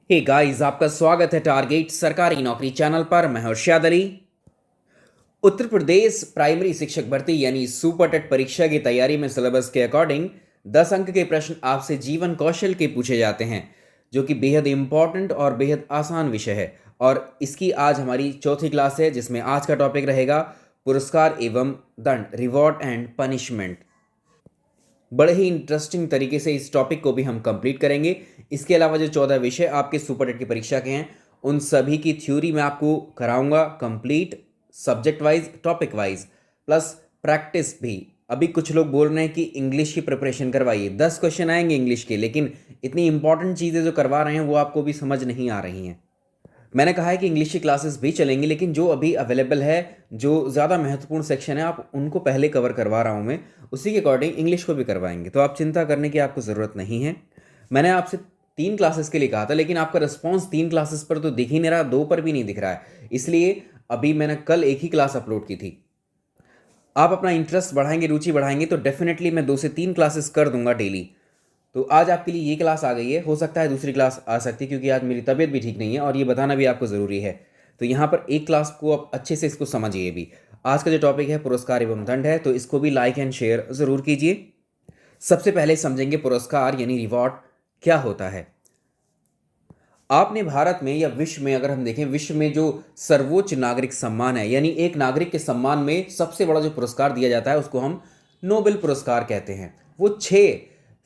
Hey guys, आपका स्वागत है टारगेट सरकारी नौकरी चैनल पर। मैं हर्षद अली। उत्तर प्रदेश प्राइमरी शिक्षक भर्ती यानी सुपर टेट परीक्षा की तैयारी में सिलेबस के अकॉर्डिंग 10 अंक के प्रश्न आपसे जीवन कौशल के पूछे जाते हैं, जो कि बेहद इंपॉर्टेंट और बेहद आसान विषय है। और इसकी आज हमारी चौथी क्लास है, जिसमें आज का टॉपिक रहेगा पुरस्कार एवं दंड, रिवॉर्ड एंड पनिशमेंट। बड़े ही इंटरेस्टिंग तरीके से इस टॉपिक को भी हम कंप्लीट करेंगे। इसके अलावा जो 14 विषय आपके सुपर टेट की परीक्षा के हैं, उन सभी की थ्योरी मैं आपको कराऊंगा complete, subject wise, topic wise, plus practice भी। अभी कुछ लोग बोल रहे हैं कि इंग्लिश की प्रिपरेशन करवाइए, 10 क्वेश्चन आएंगे इंग्लिश के, लेकिन इतनी इंपॉर्टेंट चीज़ें जो करवा रहे हैं वो आपको भी समझ नहीं आ रही हैं। मैंने कहा है कि इंग्लिश की क्लासेस भी चलेंगी, लेकिन जो अभी अवेलेबल है, जो ज़्यादा महत्वपूर्ण सेक्शन है, आप उनको पहले कवर करवा रहा हूँ मैं। उसी के अकॉर्डिंग इंग्लिश को भी करवाएंगे, तो आप चिंता करने की आपको ज़रूरत नहीं है। मैंने आपसे 3 क्लासेस के लिए कहा था, लेकिन आपका रिस्पॉन्स 3 क्लासेस पर तो दिख ही नहीं रहा, 2 पर भी नहीं दिख रहा है। इसलिए अभी मैंने कल एक ही क्लास अपलोड की थी। आप अपना इंटरेस्ट बढ़ाएंगे, रुचि बढ़ाएंगे, तो डेफिनेटली मैं 2 से 3 क्लासेस कर दूंगा डेली। तो आज आपके लिए ये क्लास आ गई है, हो सकता है दूसरी क्लास आ सकती है, क्योंकि आज मेरी तबीयत भी ठीक नहीं है और ये बताना भी आपको ज़रूरी है। तो यहाँ पर एक क्लास को आप अच्छे से इसको समझिए भी। आज का जो टॉपिक है पुरस्कार एवं दंड है, तो इसको भी लाइक एंड शेयर ज़रूर कीजिए। सबसे पहले समझेंगे पुरस्कार यानी रिवॉर्ड क्या होता है। आपने भारत में या विश्व में, अगर हम देखें, विश्व में जो सर्वोच्च नागरिक सम्मान है, यानी एक नागरिक के सम्मान में सबसे बड़ा जो पुरस्कार दिया जाता है, उसको हम नोबेल पुरस्कार कहते हैं। वो 6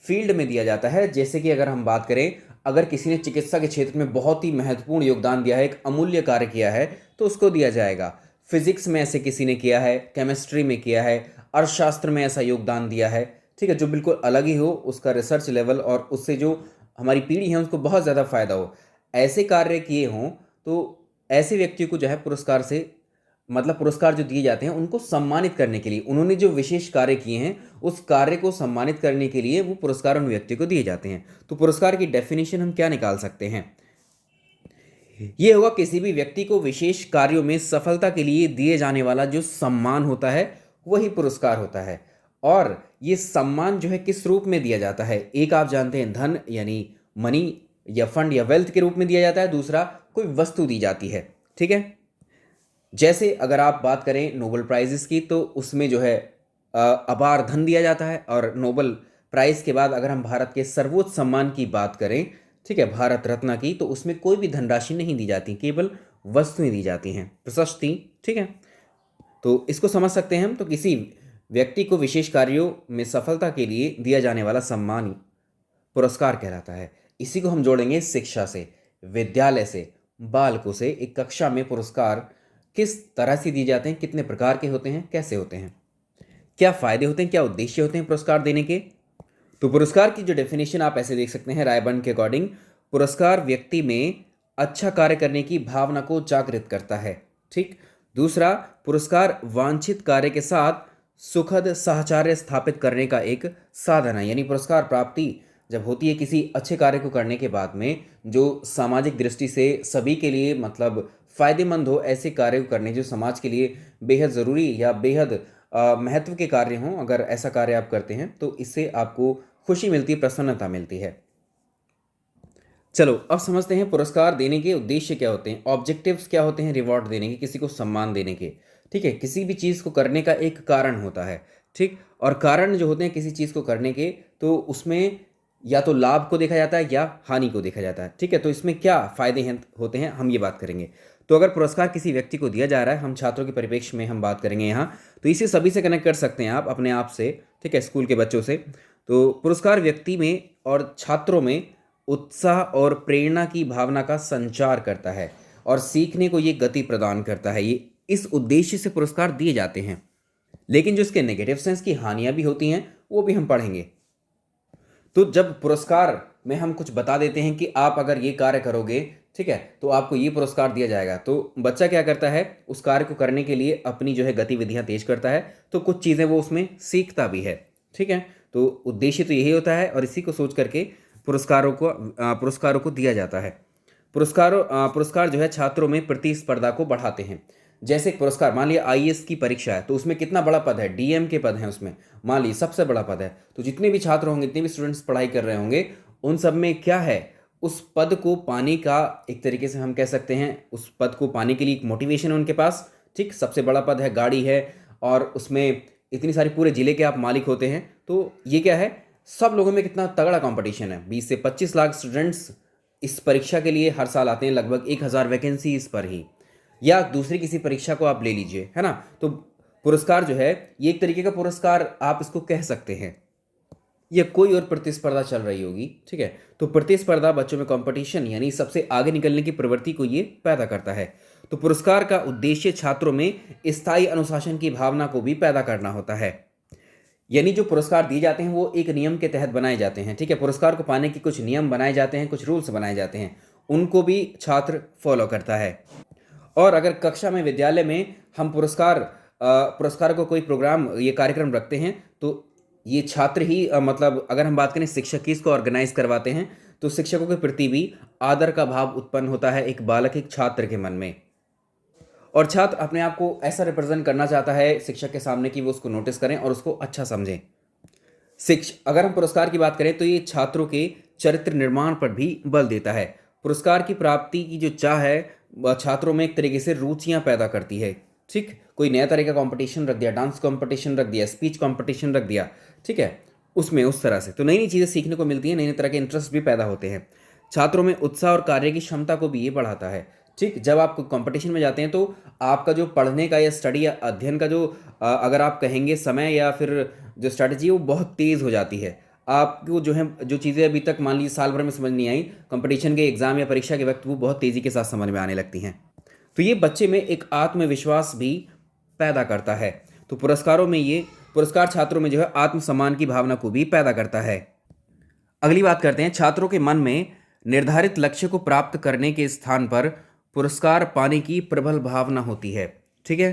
फील्ड में दिया जाता है। जैसे कि अगर हम बात करें, अगर किसी ने चिकित्सा के क्षेत्र में बहुत ही महत्वपूर्ण योगदान दिया है, एक अमूल्य कार्य किया है, तो उसको दिया जाएगा। फिजिक्स में ऐसे किसी ने किया है, केमिस्ट्री में किया है, अर्थशास्त्र में ऐसा योगदान दिया है, ठीक है, जो बिल्कुल अलग ही हो, उसका रिसर्च लेवल और उससे जो हमारी पीढ़ी है उसको बहुत ज़्यादा फायदा हो, ऐसे कार्य किए हों, तो ऐसे व्यक्ति को जो है पुरस्कार से, मतलब पुरस्कार जो दिए जाते हैं उनको सम्मानित करने के लिए, उन्होंने जो विशेष कार्य किए हैं उस कार्य को सम्मानित करने के लिए वो पुरस्कार उन व्यक्ति को दिए जाते हैं। तो पुरस्कार की डेफिनेशन हम क्या निकाल सकते हैं? ये होगा किसी भी व्यक्ति को विशेष कार्यों में सफलता के लिए दिए जाने वाला जो सम्मान होता है, वही पुरस्कार होता है। और ये सम्मान जो है किस रूप में दिया जाता है? एक आप जानते हैं, धन यानी मनी या फंड या वेल्थ के रूप में दिया जाता है। दूसरा, कोई वस्तु दी जाती है, ठीक है। जैसे अगर आप बात करें नोबेल प्राइजेस की, तो उसमें जो है अपार धन दिया जाता है। और नोबेल प्राइज के बाद अगर हम भारत के सर्वोच्च सम्मान की बात करें, ठीक है, भारत रत्न की, तो उसमें कोई भी धनराशि नहीं दी जाती, केवल वस्तुएं दी जाती हैं, प्रशस्ति, ठीक है। तो इसको समझ सकते हैं हम। तो किसी व्यक्ति को विशेष कार्यों में सफलता के लिए दिया जाने वाला सम्मान पुरस्कार कहलाता है। इसी को हम जोड़ेंगे शिक्षा से, विद्यालय से, बालकों से। एक कक्षा में पुरस्कार किस तरह से दिए जाते हैं, कितने प्रकार के होते हैं, कैसे होते हैं, क्या फायदे होते हैं, क्या उद्देश्य होते हैं पुरस्कार देने के? तो पुरस्कार की जो डेफिनेशन आप ऐसे देख सकते हैं रायबर्न के अकॉर्डिंग, पुरस्कार व्यक्ति में अच्छा कार्य करने की भावना को जागृत करता है, ठीक। दूसरा, पुरस्कार वांछित कार्य के साथ सुखद साहचर्य स्थापित करने का एक साधन है। यानी पुरस्कार प्राप्ति जब होती है किसी अच्छे कार्य को करने के बाद में, जो सामाजिक दृष्टि से सभी के लिए मतलब फायदेमंद हो, ऐसे कार्य को करने जो समाज के लिए बेहद ज़रूरी या बेहद महत्व के कार्य हों, अगर ऐसा कार्य आप करते हैं तो इससे आपको खुशी मिलती है, प्रसन्नता मिलती है। चलो अब समझते हैं पुरस्कार देने के उद्देश्य क्या होते हैं, ऑब्जेक्टिव्स क्या होते हैं रिवॉर्ड देने के, किसी को सम्मान देने के, ठीक है। किसी भी चीज़ को करने का एक कारण होता है, ठीक। और कारण जो होते हैं किसी चीज़ को करने के, तो उसमें या तो लाभ को देखा जाता है या हानि को देखा जाता है, ठीक है। तो इसमें क्या फ़ायदे हैं होते हैं, हम ये बात करेंगे। तो अगर पुरस्कार किसी व्यक्ति को दिया जा रहा है, हम छात्रों के परिप्रेक्ष्य में हम बात करेंगे यहाँ, तो इसे सभी से कनेक्ट कर सकते हैं आप अपने आप से, ठीक है, स्कूल के बच्चों से। तो पुरस्कार व्यक्ति में और छात्रों में उत्साह और प्रेरणा की भावना का संचार करता है और सीखने को ये गति प्रदान करता है। ये इस उद्देश्य से पुरस्कार दिए जाते हैं। लेकिन जो इसके नेगेटिव सेंस की हानियां भी होती हैं, वो भी हम पढ़ेंगे। तो जब पुरस्कार में हम कुछ बता देते हैं कि आप अगर ये कार्य करोगे, ठीक है, तो आपको ये पुरस्कार दिया जाएगा, तो बच्चा क्या करता है, उस कार्य को करने के लिए अपनी जो है गतिविधियां तेज करता है, तो कुछ चीज़ें वो उसमें सीखता भी है, ठीक है। तो उद्देश्य तो यही होता है और इसी को सोच करके पुरस्कारों को दिया जाता है। पुरस्कार जो है छात्रों में प्रतिस्पर्धा को बढ़ाते हैं। जैसे एक पुरस्कार, मान लिया आईएएस की परीक्षा है, तो उसमें कितना बड़ा पद है, डीएम के पद हैं उसमें, मान ली सबसे बड़ा पद है, तो जितने भी छात्र होंगे, जितने भी स्टूडेंट्स पढ़ाई कर रहे होंगे, उन सब में क्या है, उस पद को पाने का एक तरीके से हम कह सकते हैं, उस पद को पाने के लिए एक मोटिवेशन है उनके पास। ठीक, सबसे बड़ा पद है, गाड़ी है, और उसमें इतनी सारी पूरे ज़िले के आप मालिक होते हैं। तो ये क्या है, सब लोगों में कितना तगड़ा कंपटीशन है। 20 से 25 लाख स्टूडेंट्स इस परीक्षा के लिए हर साल आते हैं, लगभग 1000 वैकेंसी इस पर ही। या दूसरी किसी परीक्षा को आप ले लीजिए, है ना। तो पुरस्कार जो है, ये एक तरीके का पुरस्कार आप इसको कह सकते हैं। या कोई और प्रतिस्पर्धा चल रही होगी, ठीक है। तो प्रतिस्पर्धा बच्चों में कंपटीशन यानी सबसे आगे निकलने की प्रवृत्ति को ये पैदा करता है। तो पुरस्कार का उद्देश्य छात्रों में स्थायी अनुशासन की भावना को भी पैदा करना होता है। यानी जो पुरस्कार दिए जाते हैं वो एक नियम के तहत बनाए जाते हैं, ठीक है। पुरस्कार को पाने के कुछ नियम बनाए जाते हैं, कुछ रूल्स बनाए जाते हैं, उनको भी छात्र फॉलो करता है। और अगर कक्षा में, विद्यालय में हम पुरस्कार को कोई प्रोग्राम, ये कार्यक्रम रखते हैं, तो ये छात्र ही मतलब अगर हम बात करें शिक्षक की इसको ऑर्गेनाइज करवाते हैं, तो शिक्षकों के प्रति भी आदर का भाव उत्पन्न होता है एक बालक, एक छात्र के मन में। और छात्र अपने आप को ऐसा रिप्रेजेंट करना चाहता है शिक्षक के सामने कि वो उसको नोटिस करें और उसको अच्छा समझें। अगर हम पुरस्कार की बात करें तो ये छात्रों के चरित्र निर्माण पर भी बल देता है। पुरस्कार की प्राप्ति की जो चाह है वह छात्रों में एक तरीके से रुचियां पैदा करती है। ठीक, कोई नया तरह का कंपटीशन रख दिया, डांस कंपटीशन रख दिया, स्पीच कंपटीशन रख दिया, ठीक है, उसमें उस तरह से तो नई नई चीज़ें सीखने को मिलती हैं, नए नए तरह के इंटरेस्ट भी पैदा होते हैं। छात्रों में उत्साह और कार्य की क्षमता को भी ये बढ़ाता है। ठीक, जब आप कंपटीशन में जाते हैं तो आपका जो पढ़ने का या स्टडी या अध्ययन का जो अगर आप कहेंगे समय या फिर जो स्ट्रैटेजी है वो बहुत तेज़ हो जाती है। आपको जो है, जो चीज़ें अभी तक मान लीजिए साल भर में समझ नहीं आई, कंपटीशन के एग्ज़ाम या परीक्षा के वक्त वो बहुत तेज़ी के साथ समझ में आने लगती हैं। तो ये बच्चे में एक आत्मविश्वास भी पैदा करता है। तो पुरस्कार छात्रों में जो है आत्मसम्मान की भावना को भी पैदा करता है। अगली बात करते हैं, छात्रों के मन में निर्धारित लक्ष्य को प्राप्त करने के स्थान पर पुरस्कार पाने की प्रबल भावना होती है। ठीक है,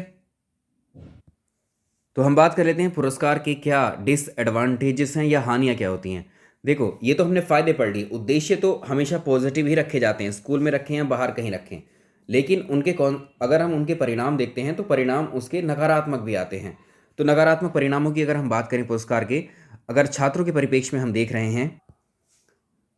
तो हम बात कर लेते हैं पुरस्कार के क्या डिसएडवांटेजेस हैं या हानियां क्या होती हैं। देखो, ये तो हमने फायदे पढ़ लिए। उद्देश्य तो हमेशा पॉजिटिव ही रखे जाते हैं, स्कूल में रखें या बाहर कहीं रखें, लेकिन अगर हम उनके परिणाम देखते हैं तो परिणाम उसके नकारात्मक भी आते हैं। तो नकारात्मक परिणामों की अगर हम बात करें पुरस्कार के, अगर छात्रों के परिप्रेक्ष्य में हम देख रहे हैं,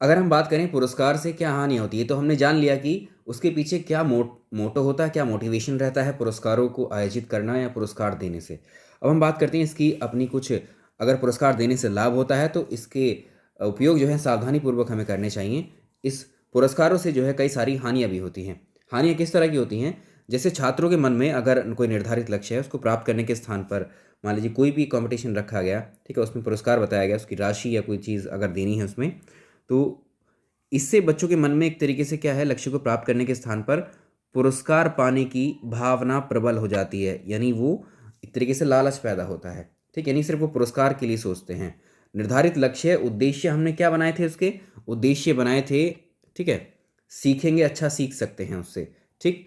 अगर हम बात करें पुरस्कार से क्या हानि होती है, तो हमने जान लिया कि उसके पीछे क्या मोटो होता है, क्या मोटिवेशन रहता है पुरस्कारों को आयोजित करना या पुरस्कार देने से। अब हम बात करते हैं इसकी अपनी कुछ, अगर पुरस्कार देने से लाभ होता है तो इसके उपयोग जो है सावधानीपूर्वक हमें करने चाहिए। इस पुरस्कारों से जो है कई सारी हानियाँ भी होती हैं। हानियाँ किस तरह की होती हैं, जैसे छात्रों के मन में अगर कोई निर्धारित लक्ष्य है उसको प्राप्त करने के स्थान पर मान लीजिए कोई भी कंपटीशन रखा गया, ठीक है, उसमें पुरस्कार बताया गया, उसकी राशि या कोई चीज़ अगर देनी है उसमें, तो इससे बच्चों के मन में एक तरीके से क्या है, लक्ष्य को प्राप्त करने के स्थान पर पुरस्कार पाने की भावना प्रबल हो जाती है। यानी वो एक तरीके से लालच पैदा होता है। ठीक, यानी सिर्फ वो पुरस्कार के लिए सोचते हैं। निर्धारित लक्ष्य, उद्देश्य हमने क्या बनाए थे, उसके उद्देश्य बनाए थे, ठीक है, सीखेंगे, अच्छा सीख सकते हैं उससे, ठीक,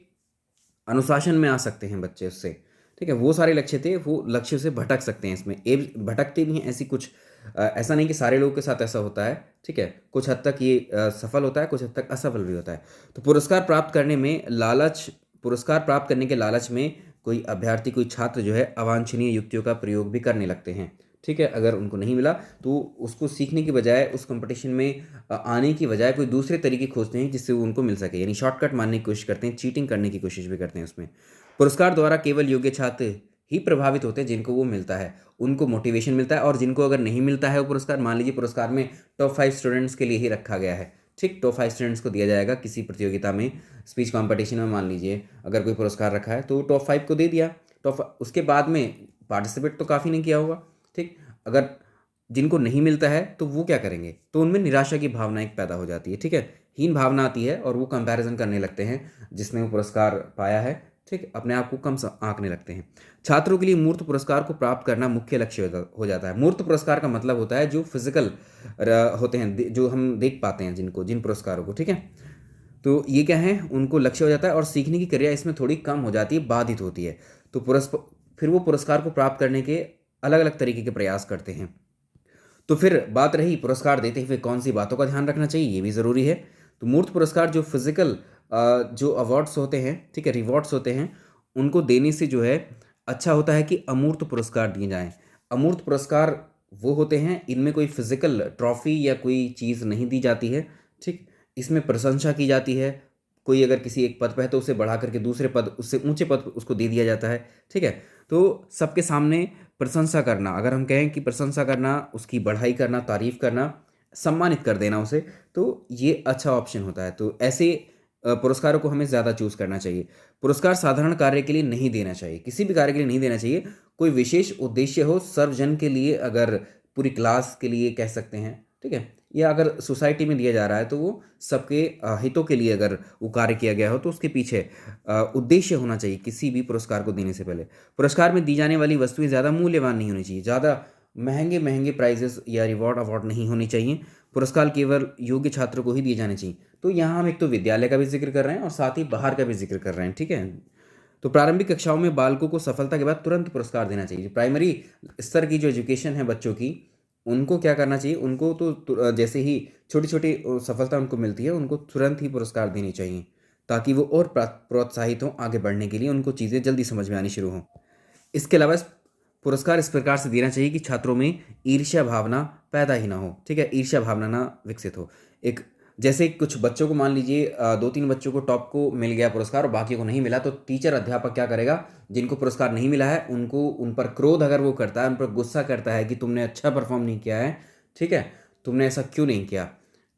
अनुशासन में आ सकते हैं बच्चे उससे, ठीक है, वो सारे लक्ष्य थे, वो लक्ष्य से भटक सकते हैं इसमें। भटकते भी हैं, ऐसी कुछ ऐसा नहीं कि सारे लोगों के साथ ऐसा होता है, ठीक है, कुछ हद तक ये सफल होता है, कुछ हद तक असफल भी होता है। तो पुरस्कार प्राप्त करने के लालच में कोई अभ्यर्थी, कोई छात्र जो है अवांछनीय युक्तियों का प्रयोग भी करने लगते हैं। ठीक है, अगर उनको नहीं मिला तो उसको सीखने की बजाय, उस कंपटीशन में आने की बजाय कोई दूसरे तरीके खोजते हैं जिससे वो उनको मिल सके, यानी शॉर्टकट मारने की कोशिश करते हैं, चीटिंग करने की कोशिश भी करते हैं उसमें। पुरस्कार द्वारा केवल योग्य छात्र ही प्रभावित होते हैं जिनको वो मिलता है, उनको मोटिवेशन मिलता है। और जिनको अगर नहीं मिलता है वो पुरस्कार, मान लीजिए पुरस्कार में टॉप 5 स्टूडेंट्स के लिए ही रखा गया है, ठीक, टॉप 5 स्टूडेंट्स को दिया जाएगा किसी प्रतियोगिता में, स्पीच कंपटीशन में मान लीजिए अगर कोई पुरस्कार रखा है तो टॉप 5 को दे दिया। उसके बाद में पार्टिसिपेट तो काफ़ी नहीं किया होगा, ठीक। अगर जिनको नहीं मिलता है तो वो क्या करेंगे, तो उनमें निराशा की भावना एक पैदा हो जाती है, ठीक है, हीन भावना आती है और वो कंपैरिजन करने लगते हैं जिसने वो पुरस्कार पाया है, ठीक, अपने आप को कम आंकने लगते हैं। छात्रों के लिए मूर्त पुरस्कार को प्राप्त करना मुख्य लक्ष्य हो जाता है। मूर्त पुरस्कार का मतलब होता है जो फिजिकल होते हैं, जो हम देख पाते हैं जिन पुरस्कारों को, ठीक है। तो ये क्या है, उनको लक्ष्य हो जाता है और सीखने की क्रिया इसमें थोड़ी कम हो जाती है, बाधित होती है। तो फिर वो पुरस्कार को प्राप्त करने के अलग अलग तरीके के प्रयास करते हैं। तो फिर बात रही पुरस्कार देते हुए कौन सी बातों का ध्यान रखना चाहिए, ये भी ज़रूरी है। तो मूर्त पुरस्कार जो फिजिकल जो अवार्ड्स होते हैं, ठीक है, रिवॉर्ड्स होते हैं, उनको देने से जो है अच्छा होता है कि अमूर्त पुरस्कार दिए जाएं। अमूर्त पुरस्कार वो होते हैं, इनमें कोई फिजिकल ट्रॉफी या कोई चीज़ नहीं दी जाती है, ठीक, इसमें प्रशंसा की जाती है, कोई अगर किसी एक पद पे है तो उसे बढ़ा करके दूसरे पद, उससे ऊंचे पद पे उसको दे दिया जाता है। ठीक है, तो सबके सामने प्रशंसा करना, अगर हम कहें कि प्रशंसा करना, उसकी बढ़ाई करना, तारीफ करना, सम्मानित कर देना उसे, तो ये अच्छा ऑप्शन होता है। तो ऐसे पुरस्कारों को हमें ज़्यादा चूज़ करना चाहिए। पुरस्कार साधारण कार्य के लिए नहीं देना चाहिए, किसी भी कार्य के लिए नहीं देना चाहिए। कोई विशेष उद्देश्य हो, सर्वजन के लिए, अगर पूरी क्लास के लिए कह सकते हैं, ठीक है, या अगर सोसाइटी में दिया जा रहा है तो वो सबके हितों के लिए अगर वो कार्य किया गया हो तो उसके पीछे उद्देश्य होना चाहिए किसी भी पुरस्कार को देने से पहले। पुरस्कार में दी जाने वाली वस्तुएं ज़्यादा मूल्यवान नहीं होनी चाहिए, ज़्यादा महंगे महंगे प्राइजेस या रिवॉर्ड अवार्ड नहीं होने चाहिए। पुरस्कार केवल योग्य छात्रों को ही दिए जाने चाहिए। तो यहाँ हम एक तो विद्यालय का भी जिक्र कर रहे हैं और साथ ही बाहर का भी जिक्र कर रहे हैं। ठीक है, तो प्रारंभिक कक्षाओं में बालकों को सफलता के बाद तुरंत पुरस्कार देना चाहिए। जो प्राइमरी स्तर की जो एजुकेशन है बच्चों की, उनको क्या करना चाहिए, उनको तो जैसे ही छोटी छोटी सफलता उनको मिलती है उनको तुरंत ही पुरस्कार देनी चाहिए, ताकि वो और प्रोत्साहित हों आगे बढ़ने के लिए, उनको चीज़ें जल्दी समझ में आनी शुरू हों। इसके अलावा पुरस्कार इस प्रकार से देना चाहिए कि छात्रों में ईर्ष्या भावना पैदा ही ना हो। ठीक है, ईर्ष्या भावना ना विकसित हो। एक जैसे कुछ बच्चों को मान लीजिए, दो तीन बच्चों को टॉप को मिल गया पुरस्कार और बाकी को नहीं मिला, तो टीचर अध्यापक क्या करेगा, जिनको पुरस्कार नहीं मिला है उनको, उन पर क्रोध अगर वो करता है, उन पर गुस्सा करता है कि तुमने अच्छा परफॉर्म नहीं किया है, ठीक है, तुमने ऐसा क्यों नहीं किया,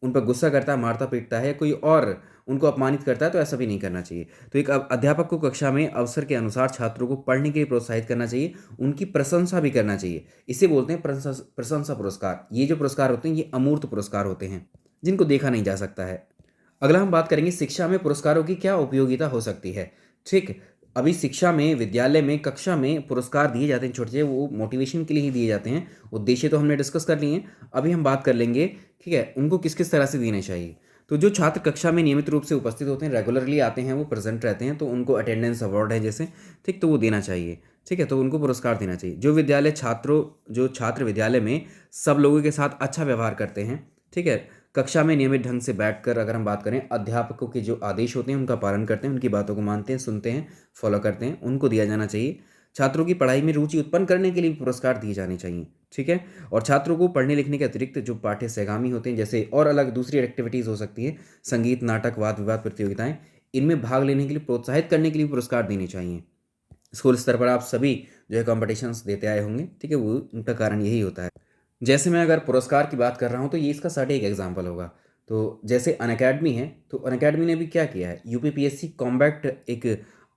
उन पर गुस्सा करता है, मारता पीटता है, कोई और उनको अपमानित करता है, तो ऐसा भी नहीं करना चाहिए। तो एक अध्यापक को कक्षा में अवसर के अनुसार छात्रों को पढ़ने के लिए प्रोत्साहित करना चाहिए, उनकी प्रशंसा भी करना चाहिए। इसे बोलते हैं प्रशंसा पुरस्कार। ये जो पुरस्कार होते हैं ये अमूर्त पुरस्कार होते हैं, जिनको देखा नहीं जा सकता है। अगला हम बात करेंगे शिक्षा में पुरस्कारों की क्या उपयोगिता हो सकती है। ठीक, अभी शिक्षा में, विद्यालय में, कक्षा में पुरस्कार दिए जाते हैं छोटे छोटे, वो मोटिवेशन के लिए ही दिए जाते हैं। उद्देश्य तो हमने डिस्कस कर लिए हैं, अभी हम बात कर लेंगे, ठीक है, उनको किस किस तरह से देने चाहिए। तो जो छात्र कक्षा में नियमित रूप से उपस्थित होते हैं, रेगुलरली आते हैं, वो प्रेजेंट रहते हैं, तो उनको अटेंडेंस अवार्ड है जैसे, ठीक, तो वो देना चाहिए। ठीक है, तो उनको पुरस्कार देना चाहिए। जो छात्र विद्यालय में सब लोगों के साथ अच्छा व्यवहार करते हैं, ठीक है, कक्षा में नियमित ढंग से बैठकर, अगर हम बात करें, अध्यापकों के जो आदेश होते हैं उनका पालन करते हैं, उनकी बातों को मानते हैं, सुनते हैं, फॉलो करते हैं, उनको दिया जाना चाहिए। छात्रों की पढ़ाई में रुचि उत्पन्न करने के लिए भी पुरस्कार दिए जाने चाहिए। ठीक है, और छात्रों को पढ़ने लिखने के अतिरिक्त जो पाठ्य सहगामी होते हैं, जैसे और अलग दूसरी एक्टिविटीज़ हो सकती है, संगीत, नाटक, वाद विवाद प्रतियोगिताएं, इनमें भाग लेने के लिए प्रोत्साहित करने के लिए पुरस्कार देने चाहिए। स्कूल स्तर पर आप सभी जो है कॉम्पिटिशन्स देते आए होंगे, ठीक है, वो उनका कारण यही होता है। जैसे मैं अगर पुरस्कार की बात कर रहा हूँ तो ये इसका सटीक एग्जाम्पल होगा। तो जैसे अनअकैडमी है, तो अनअकैडमी ने भी क्या किया है, यूपीपीएससी कॉम्बैट एक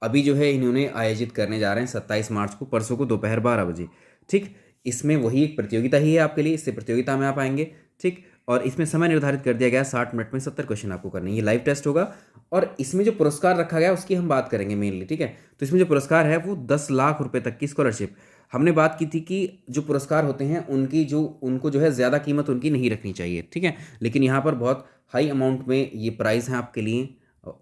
अभी जो है इन्होंने आयोजित करने जा रहे हैं 27 मार्च को, परसों को दोपहर 12 बजे। ठीक, इसमें वही एक प्रतियोगिता ही है आपके लिए, इससे प्रतियोगिता में आप आएंगे। ठीक, और इसमें समय निर्धारित कर दिया गया है, 60 मिनट में 70 क्वेश्चन आपको करने, ये लाइव टेस्ट होगा। और इसमें जो पुरस्कार रखा गया है उसकी हम बात करेंगे मेनली। ठीक है, तो इसमें जो पुरस्कार है वो 10 लाख रुपए तक की स्कॉलरशिप। हमने बात की थी कि जो पुरस्कार होते हैं उनकी जो उनको जो है ज़्यादा कीमत उनकी नहीं रखनी चाहिए। ठीक है, लेकिन यहाँ पर बहुत हाई अमाउंट में ये प्राइज़ हैं आपके लिए,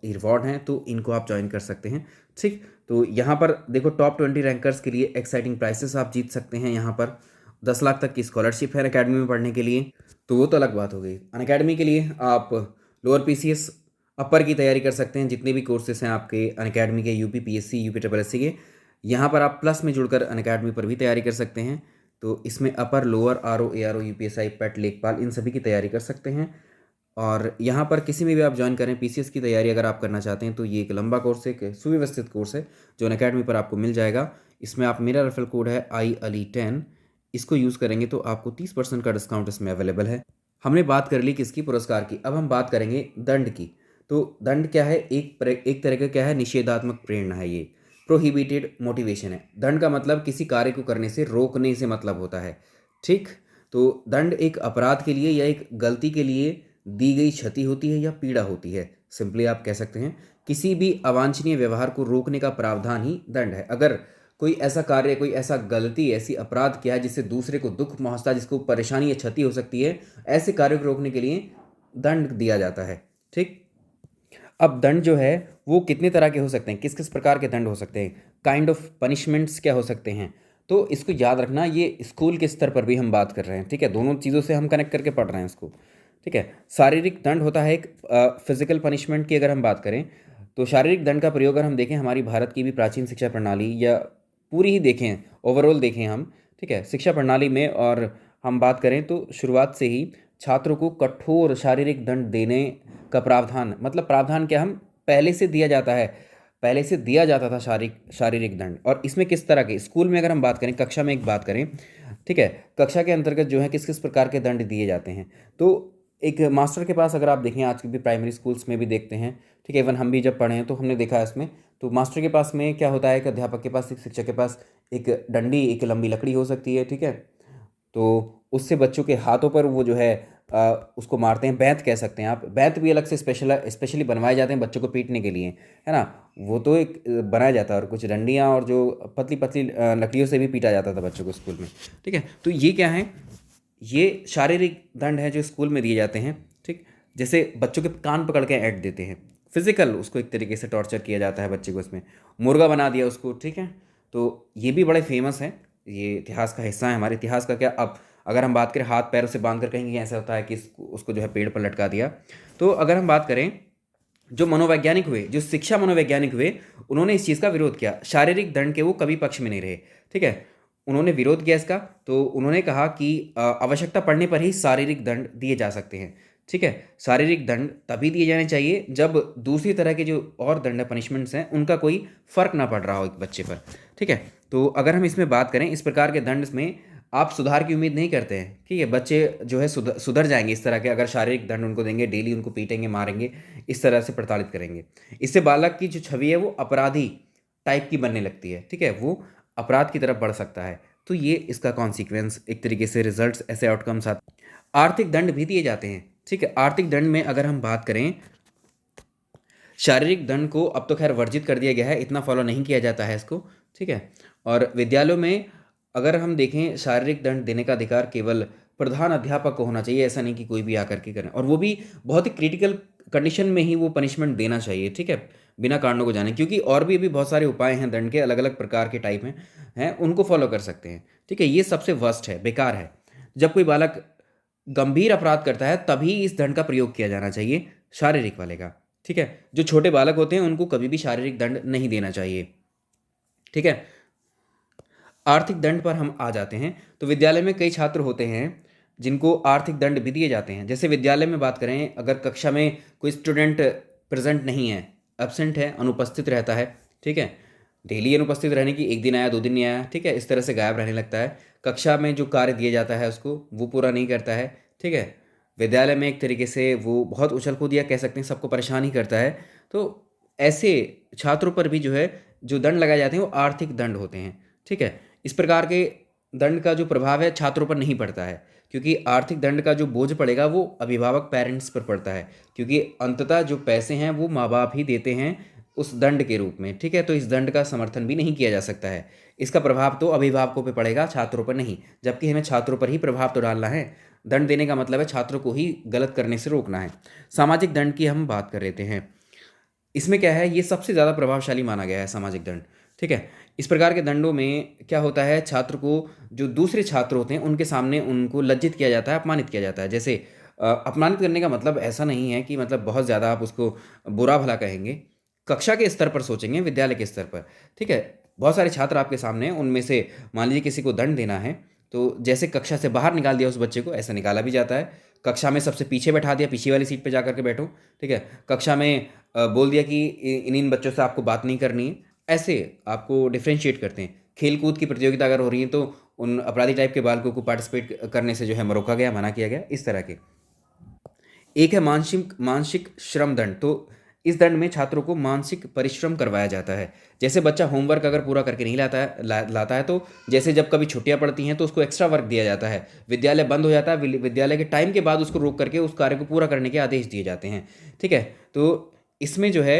रिवॉर्ड हैं, तो इनको आप ज्वाइन कर सकते हैं। ठीक, तो यहाँ पर देखो, टॉप 20 रैंकर्स के लिए एक्साइटिंग प्राइसेस आप जीत सकते हैं। यहाँ पर 10 लाख तक की स्कॉलरशिप है अकेडमी में पढ़ने के लिए, तो वो तो अलग बात हो गई। अनअकैडमी के लिए आप लोअर पीसीएस, अपर की तैयारी कर सकते हैं, जितने भी कोर्सेस हैं आपके अनअकैडमी के, UP PSC, UP triple S C के। यहाँ पर आप प्लस में जुड़कर अनअकैडमी पर भी तैयारी कर सकते हैं। तो इसमें अपर, लोअर, आरओ, एआरओ, यूपीएसआई, पेट, लेखपाल, इन सभी की तैयारी कर सकते हैं। और यहाँ पर किसी में भी आप ज्वाइन करें, पीसीएस की तैयारी अगर आप करना चाहते हैं, तो ये एक लंबा कोर्स है, एक सुव्यवस्थित कोर्स है जो अनअकैडमी पर आपको मिल जाएगा। इसमें आप, मेरा रेफरल कोड है IALI10, इसको यूज़ करेंगे तो आपको 30% का डिस्काउंट इसमें अवेलेबल है। हमने बात कर ली किसकी, पुरस्कार की। अब हम बात करेंगे दंड की। तो दंड क्या है, एक तरह का क्या है, निषेधात्मक प्रेरणा है, ये प्रोहिबिटेड मोटिवेशन है। दंड का मतलब किसी कार्य को करने से रोकने से मतलब होता है। ठीक, तो दंड एक अपराध के लिए या एक गलती के लिए दी गई क्षति होती है या पीड़ा होती है। सिंपली आप कह सकते हैं किसी भी अवांछनीय व्यवहार को रोकने का प्रावधान ही दंड है। अगर कोई ऐसा कार्य, कोई ऐसा गलती, ऐसी अपराध किया है जिससे दूसरे को दुख पहुंचता है, जिसको परेशानी या क्षति हो सकती है, ऐसे कार्य को रोकने के लिए दंड दिया जाता है। ठीक, अब दंड जो है वो कितने तरह के हो सकते हैं, किस किस प्रकार के दंड हो सकते हैं, काइंड ऑफ पनिशमेंट्स क्या हो सकते हैं, तो इसको याद रखना। ये स्कूल के स्तर पर भी हम बात कर रहे हैं। ठीक है, दोनों चीज़ों से हम कनेक्ट करके पढ़ रहे हैं इसको। ठीक है, शारीरिक दंड होता है एक, फिजिकल पनिशमेंट की अगर हम बात करें, तो शारीरिक दंड का प्रयोग अगर हम देखें, हमारी भारत की भी प्राचीन शिक्षा प्रणाली या पूरी ही देखें, ओवरऑल देखें हम, ठीक है, शिक्षा प्रणाली में, और हम बात करें तो शुरुआत से ही छात्रों को कठोर शारीरिक दंड देने का प्रावधान, मतलब प्रावधान क्या, हम पहले से दिया जाता है, पहले से दिया जाता था शारीरिक शारीरिक दंड। और इसमें किस तरह के, स्कूल में अगर हम बात करें, कक्षा में एक बात करें, ठीक है, कक्षा के अंतर्गत जो है किस किस प्रकार के दंड दिए जाते हैं। तो एक मास्टर के पास अगर आप देखें, आज के भी प्राइमरी स्कूल्स में भी देखते हैं, ठीक है, इवन हम भी जब पढ़े हैं तो हमने देखा है इसमें, तो मास्टर के पास में क्या होता है, एक अध्यापक के पास, एक शिक्षक के पास एक डंडी, एक लंबी लकड़ी हो सकती है, ठीक है, तो उससे बच्चों के हाथों पर वो जो है उसको मारते हैं, बैंत कह सकते हैं आप। बैंत भी अलग से स्पेशली बनवाए जाते हैं बच्चों को पीटने के लिए, है ना। वो तो एक बनाया जाता है, और कुछ डंडियाँ और जो पतली पतली लकड़ियों से भी पीटा जाता था बच्चों को स्कूल में, ठीक है। तो ये क्या है, ये शारीरिक दंड है जो स्कूल में दिए जाते हैं, ठीक। जैसे बच्चों के कान पकड़ के ऐंठ देते हैं, फिजिकल उसको एक तरीके से टॉर्चर किया जाता है बच्चे को, इसमें मुर्गा बना दिया उसको, ठीक है। तो ये भी बड़े फेमस है, ये इतिहास का हिस्सा है, हमारे इतिहास का। क्या अब अगर हम बात करें, हाथ पैरों से बांध कर कहेंगे ऐसा होता है कि उसको जो है पेड़ पर लटका दिया। तो अगर हम बात करें, जो मनोवैज्ञानिक हुए, जो शिक्षा मनोवैज्ञानिक हुए, उन्होंने इस चीज़ का विरोध किया। शारीरिक दंड के वो कभी पक्ष में नहीं रहे, ठीक है, उन्होंने विरोध किया इसका। तो उन्होंने कहा कि आवश्यकता पड़ने पर ही शारीरिक दंड दिए जा सकते हैं, ठीक है। शारीरिक दंड तभी दिए जाने चाहिए जब दूसरी तरह के जो और दंड पनिशमेंट्स हैं उनका कोई फर्क ना पड़ रहा हो एक बच्चे पर, ठीक है। तो अगर हम इसमें बात करें, इस प्रकार के दंड में आप सुधार की उम्मीद नहीं करते हैं, ठीक है। बच्चे जो है सुधर जाएंगे इस तरह के, अगर शारीरिक दंड उनको देंगे, डेली उनको पीटेंगे, मारेंगे, इस तरह से प्रताड़ित करेंगे। इससे बालक की जो छवि है वो अपराधी टाइप की बनने लगती है, ठीक है, वो अपराध की तरफ बढ़ सकता है। तो ये इसका कॉन्सिक्वेंस, एक तरीके से रिजल्ट्स, ऐसे आउटकम्स आते। आर्थिक दंड भी दिए जाते हैं, ठीक है। आर्थिक दंड में अगर हम बात करें, शारीरिक दंड को अब तो खैर वर्जित कर दिया गया है, इतना फॉलो नहीं किया जाता है इसको, ठीक है। और विद्यालयों में अगर हम देखें, शारीरिक दंड देने का अधिकार केवल प्रधान अध्यापक को होना चाहिए, ऐसा नहीं कि कोई भी आकर के करें, और वो भी बहुत ही क्रिटिकल कंडीशन में ही वो पनिशमेंट देना चाहिए, ठीक है, बिना कारणों को जाने। क्योंकि और भी अभी बहुत सारे उपाय हैं दंड के, अलग अलग प्रकार के टाइप हैं उनको फॉलो कर सकते हैं, ठीक है। ये सबसे वर्स्ट है, बेकार है। जब कोई बालक गंभीर अपराध करता है तभी इस दंड का प्रयोग किया जाना चाहिए, शारीरिक वाले का, ठीक है। जो छोटे बालक होते हैं उनको कभी भी शारीरिक दंड नहीं देना चाहिए, ठीक है। आर्थिक दंड पर हम आ जाते हैं। तो विद्यालय में कई छात्र होते हैं जिनको आर्थिक दंड भी दिए जाते हैं। जैसे विद्यालय में बात करें, अगर कक्षा में कोई स्टूडेंट प्रेजेंट नहीं है, एब्सेंट है, अनुपस्थित रहता है, ठीक है, डेली अनुपस्थित रहने की, एक दिन आया, 2 दिन नहीं आया, ठीक है, इस तरह से गायब रहने लगता है, कक्षा में जो कार्य दिया जाता है उसको वो पूरा नहीं करता है, ठीक है, विद्यालय में एक तरीके से वो बहुत उछल कूद, या कह सकते हैं सबको परेशान ही करता है। तो ऐसे छात्रों पर भी जो है, जो दंड लगाए जाते हैं वो आर्थिक दंड होते हैं, ठीक है। इस प्रकार के दंड का जो प्रभाव है छात्रों पर नहीं पड़ता है, क्योंकि आर्थिक दंड का जो बोझ पड़ेगा वो अभिभावक, पेरेंट्स पर पड़ता है, क्योंकि अंततः जो पैसे हैं वो माँ बाप ही देते हैं उस दंड के रूप में, ठीक है। तो इस दंड का समर्थन भी नहीं किया जा सकता है, इसका प्रभाव तो अभिभावकों पर पड़ेगा, छात्रों पर नहीं, जबकि हमें छात्रों पर ही प्रभाव तो डालना है। दंड देने का मतलब है छात्रों को ही गलत करने से रोकना है। सामाजिक दंड की हम बात कर रहे हैं, इसमें क्या है, ये सबसे ज़्यादा प्रभावशाली माना गया है सामाजिक दंड, ठीक है। इस प्रकार के दंडों में क्या होता है, छात्र को, जो दूसरे छात्र होते हैं उनके सामने उनको लज्जित किया जाता है, अपमानित किया जाता है। जैसे अपमानित करने का मतलब ऐसा नहीं है कि मतलब बहुत ज़्यादा आप उसको बुरा भला कहेंगे, कक्षा के स्तर पर सोचेंगे, विद्यालय के स्तर पर, ठीक है। बहुत सारे छात्र आपके सामने हैं, उनमें से मान लीजिए किसी को दंड देना है, तो जैसे कक्षा से बाहर निकाल दिया उस बच्चे को, ऐसा निकाला भी जाता है। कक्षा में सबसे पीछे बैठा दिया, पीछे वाली सीट पे जा करके बैठो, ठीक है। कक्षा में बोल दिया कि इन इन बच्चों से आपको बात नहीं करनी है, ऐसे आपको डिफ्रेंशिएट करते हैं। खेल कूद की प्रतियोगिता अगर हो रही है तो उन अपराधी टाइप के बालकों को पार्टिसिपेट करने से जो है रोका गया, मना किया गया, इस तरह के। एक है मानसिक मानसिक श्रम दंड। तो इस दंड में छात्रों को मानसिक परिश्रम करवाया जाता है। जैसे बच्चा होमवर्क अगर पूरा करके नहीं लाता है तो जैसे जब कभी छुट्टियां पड़ती हैं तो उसको एक्स्ट्रा वर्क दिया जाता है, विद्यालय बंद हो जाता है, विद्यालय के टाइम के बाद उसको रोक करके उस कार्य को पूरा करने के आदेश दिए जाते हैं, ठीक है। तो इसमें जो है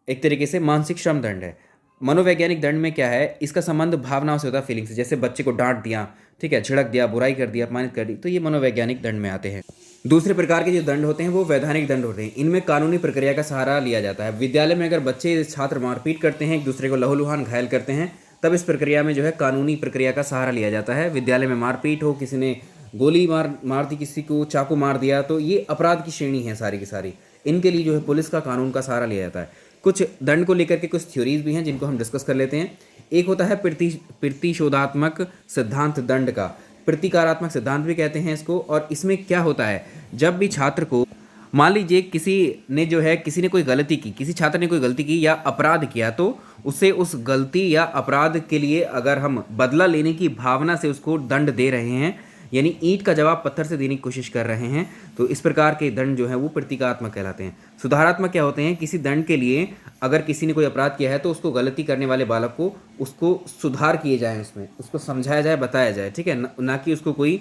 एक तरीके से मानसिक श्रम दंड है। मनोवैज्ञानिक दंड में क्या है, इसका संबंध भावनाओं से होता है, फीलिंग से। जैसे बच्चे को डांट दिया, ठीक है, झिड़क दिया, बुराई कर दिया, अपमानित कर दी, तो ये मनोवैज्ञानिक दंड में आते हैं। दूसरे प्रकार के जो दंड होते हैं वो वैधानिक दंड होते हैं। इनमें कानूनी प्रक्रिया का सहारा लिया जाता है। विद्यालय में अगर बच्चे छात्र मारपीट करते हैं, एक दूसरे को लहूलुहान घायल करते हैं, तब इस प्रक्रिया में जो है कानूनी प्रक्रिया का सहारा लिया जाता है। विद्यालय में मारपीट हो, किसी ने गोली मार दी, किसी को चाकू मार दिया, तो ये अपराध की श्रेणी है सारी की सारी। इनके लिए जो है पुलिस का कानून का सहारा लिया जाता है। कुछ दंड को लेकर के कुछ थ्योरीज भी हैं जिनको हम डिस्कस कर लेते हैं। एक होता है प्रतिशोधात्मक सिद्धांत दंड का, प्रतिकारात्मक सिद्धांत भी कहते हैं इसको। और इसमें क्या होता है, जब भी छात्र को मान लीजिए किसी ने कोई गलती की, किसी छात्र ने कोई गलती की या अपराध किया, तो उसे उस गलती या अपराध के लिए अगर हम बदला लेने की भावना से उसको दंड दे रहे हैं, यानी ईंट का जवाब पत्थर से देने की कोशिश कर रहे हैं, तो इस प्रकार के दंड जो है वो प्रतीकात्मक कहलाते हैं। सुधारात्मक क्या होते हैं, किसी दंड के लिए अगर किसी ने कोई अपराध किया है तो उसको गलती करने वाले बालक को उसको सुधार किए जाए, उसमें उसको समझाया जाए, बताया जाए, ठीक है, ना कि उसको कोई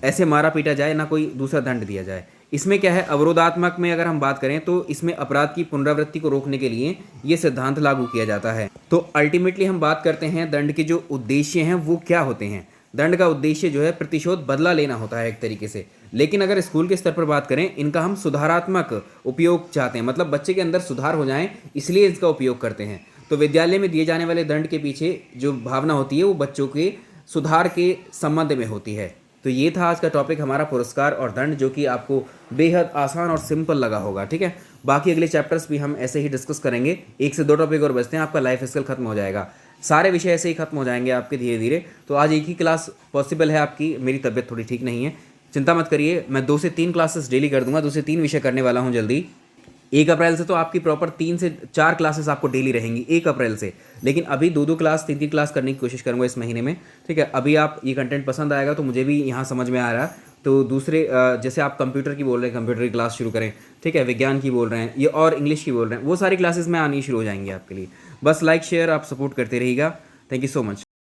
ऐसे मारा पीटा जाए, ना कोई दूसरा दंड दिया जाए। इसमें क्या है, अवरोधात्मक में अगर हम बात करें तो इसमें अपराध की पुनरावृत्ति को रोकने के लिए ये सिद्धांत लागू किया जाता है। तो अल्टीमेटली हम बात करते हैं दंड के जो उद्देश्य हैं वो क्या होते हैं। दंड का उद्देश्य जो है प्रतिशोध, बदला लेना होता है एक तरीके से। लेकिन अगर स्कूल के स्तर पर बात करें, इनका हम सुधारात्मक उपयोग चाहते हैं, मतलब बच्चे के अंदर सुधार हो जाए, इसलिए इसका उपयोग करते हैं। तो विद्यालय में दिए जाने वाले दंड के पीछे जो भावना होती है वो बच्चों के सुधार के संबंध में होती है। तो ये था आज का टॉपिक हमारा, पुरस्कार और दंड, जो कि आपको बेहद आसान और सिंपल लगा होगा, ठीक है। बाकी अगले चैप्टर्स भी हम ऐसे ही डिस्कस करेंगे। 1 से 2 टॉपिक और बचते हैं, आपका लाइफ स्किल खत्म हो जाएगा। सारे विषय ऐसे ही खत्म हो जाएंगे आपके धीरे धीरे। तो आज एक ही क्लास पॉसिबल है आपकी, मेरी तबीयत थोड़ी ठीक नहीं है, चिंता मत करिए, मैं 2 से 3 क्लासेस डेली कर दूंगा, 2 से 3 विषय करने वाला हूँ जल्दी। 1 अप्रैल से तो आपकी प्रॉपर 3 से 4 क्लासेस आपको डेली रहेंगी 1 अप्रैल से। लेकिन अभी 2-2 क्लास, 3-3 क्लास करने की कोशिश करूँगा इस महीने में, ठीक है। अभी आप ये कंटेंट पसंद आएगा तो मुझे भी यहाँ समझ में आ रहा है, तो दूसरे जैसे आप कंप्यूटर की बोल रहे हैं, कंप्यूटर की क्लास शुरू करें, ठीक है, विज्ञान की बोल रहे हैं ये, और इंग्लिश की बोल रहे हैं, वो सारी क्लासेस में आनी शुरू हो जाएंगी आपके लिए। बस लाइक शेयर आप सपोर्ट करते रहिएगा। Thank you so much.